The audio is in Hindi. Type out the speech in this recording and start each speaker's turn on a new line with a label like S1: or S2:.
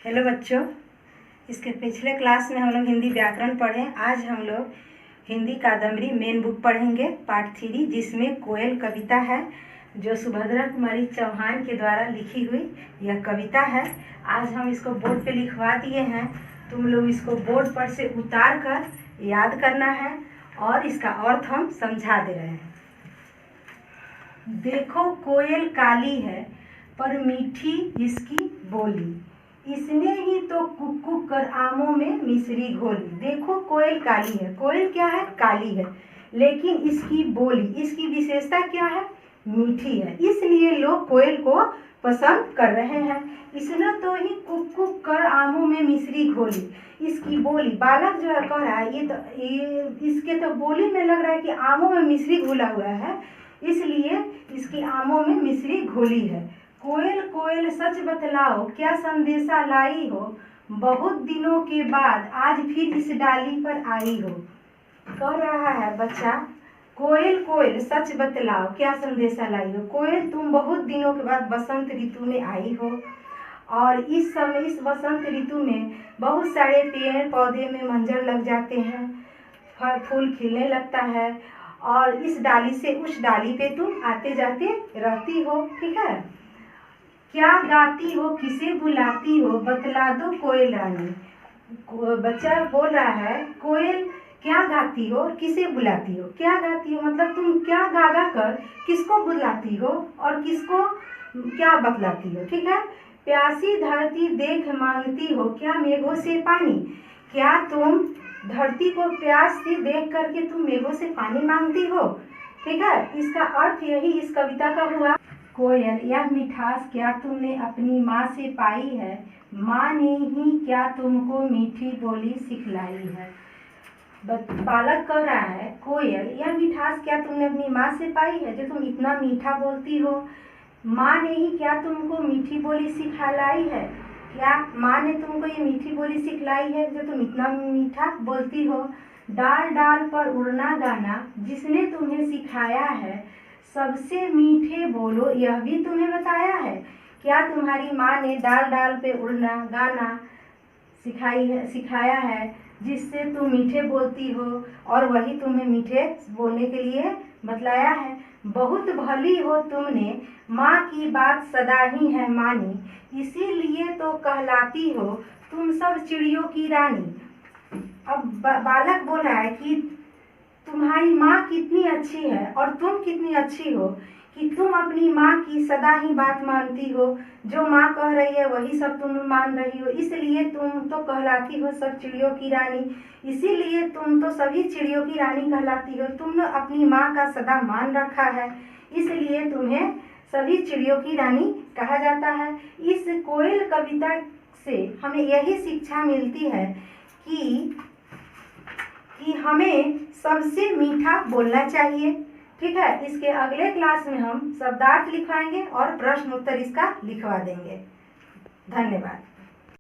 S1: हेलो बच्चों, इसके पिछले क्लास में हम लोग हिंदी व्याकरण पढ़े। आज हम लोग हिंदी कादम्बरी मेन बुक पढ़ेंगे पार्ट 3, जिसमें कोयल कविता है जो सुभद्रा कुमारी चौहान के द्वारा लिखी हुई यह कविता है। आज हम इसको बोर्ड पे लिखवा दिए हैं। तुम लोग इसको बोर्ड पर से उतार कर याद करना है और इसका अर्थ हम समझा दे रहे हैं। देखो कोयल काली है पर मीठी इसकी बोली, इसने ही तो कुक कुक कर आमों में मिश्री घोली। देखो कोयल काली है, कोयल क्या है? काली है, लेकिन इसकी बोली, इसकी विशेषता क्या है? मीठी है, इसलिए लोग कोयल को पसंद कर रहे हैं। इसने तो ही कुक कुक कर आमों में मिश्री घोली, इसकी बोली, बालक जो है कह रहा है इसके तो बोली में लग रहा है कि आमों में मिश्री घोला हुआ है, इसलिए इसकी आमों में मिश्री घोली है। कोयल कोयल सच बतलाओ क्या संदेशा लाई हो, बहुत दिनों के बाद आज फिर इस डाली पर आई हो। कह रहा है बच्चा, कोयल कोयल सच बतलाओ क्या संदेशा लाई हो। कोयल तुम बहुत दिनों के बाद बसंत ऋतु में आई हो, और इस समय इस बसंत ऋतु में बहुत सारे पेड़ पौधे में मंजर लग जाते हैं, फल फूल खिलने लगता है, और इस डाली से उस डाली पे तुम आते जाते रहती हो। ठीक है, क्या गाती हो किसे बुलाती हो, बतला दो कोयल रानी। बच्चा बोल रहा है कोयल क्या गाती हो और किसे बुलाती हो। क्या गाती हो मतलब तुम क्या गा गा कर किसको बुलाती हो और किसको क्या बतलाती हो। ठीक है, प्यासी धरती देख मांगती हो क्या मेघों से पानी। क्या तुम धरती को प्यास से देख करके तुम मेघों से पानी मांगती हो। ठीक है, इसका अर्थ यही इस कविता का हुआ। कोयल यह मिठास क्या तुमने अपनी माँ से पाई है, माँ ने ही क्या तुमको मीठी बोली सिखलाई है। बालक कह रहा है कोयल यह मिठास क्या तुमने अपनी माँ से पाई है जो तुम इतना मीठा बोलती हो, माँ ने ही क्या तुमको मीठी बोली सिखलाई है। क्या माँ ने तुमको ये मीठी बोली सिखलाई है जो तुम इतना मीठा बोलती हो। डाल डाल पर उड़ना गाना जिसने तुम्हें सिखाया है, सबसे मीठे बोलो यह भी तुम्हें बताया है। क्या तुम्हारी माँ ने डाल डाल पे उड़ना गाना सिखाया है जिससे तुम मीठे बोलती हो, और वही तुम्हें मीठे बोलने के लिए बतलाया है। बहुत भली हो तुमने माँ की बात सदा ही है मानी, इसीलिए तो कहलाती हो तुम सब चिड़ियों की रानी। अब बालक बोल रहा है कि तुम्हारी माँ कितनी अच्छी है और तुम कितनी अच्छी हो कि तुम अपनी माँ की सदा ही बात मानती हो, जो माँ कह रही है वही सब तुम मान रही हो, इसलिए तुम तो कहलाती हो सब चिड़ियों की रानी। इसीलिए तुम तो सभी चिड़ियों की रानी कहलाती हो, तुमने अपनी माँ का सदा मान रखा है, इसलिए तुम्हें सभी चिड़ियों की रानी कहा जाता है। इस कोयल कविता से हमें यही शिक्षा मिलती है कि हमें सबसे मीठा बोलना चाहिए। ठीक है, इसके अगले क्लास में हम शब्दार्थ लिखवाएंगे और प्रश्न उत्तर इसका लिखवा देंगे। धन्यवाद।